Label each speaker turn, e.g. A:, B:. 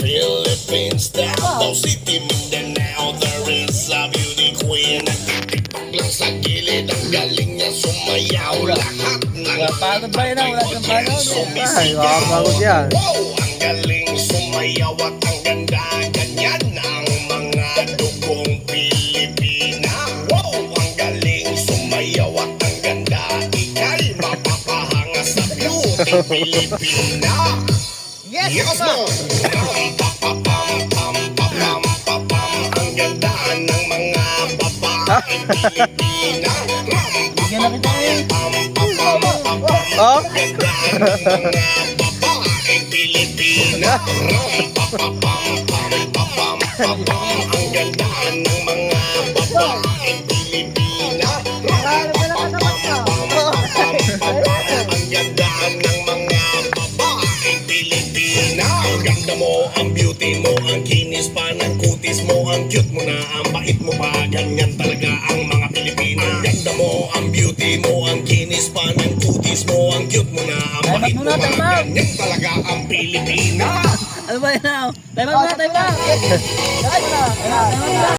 A: Philippines, Davao City, Mindanao, there is a beauty queen. Nagtitiktok lang sa gilid, ang galing niya sumayaw. Lahat ng
B: Pagod ba yun? Wala kang pagod.
C: Ay, makakapagod yan.
A: wow, ang galing sumayaw at ang ganda. Ganyan ang mga dugong Pilipina. Wow, ang galing sumayaw at ang ganda. Ika'y mapapahanga sa beauty Pilipina. Yes, mo! Ang ganda ng mga babaeng Pilipina.
B: Bigyan na kita eh.
C: Oh?
A: Ang ganda ng mga babaeng Pilipina. Ang ganda ng mga babaeng Pilipina. Ang ganda ng mga babaeng Pilipina. Ang ganda mo, ang beauty mo, ang kinis pa ng kutis mo, ang cute mo na, ang bait mo pa, ganyan talaga ang mga Pilipina. Ang ganda mo, ang beauty mo, ang kinis pa ng kutis mo, ang cute mo na, ang bait mo pa, ganyan talaga ang Pilipina.
B: Ano ba yun? Tayo ba? Tayo ba?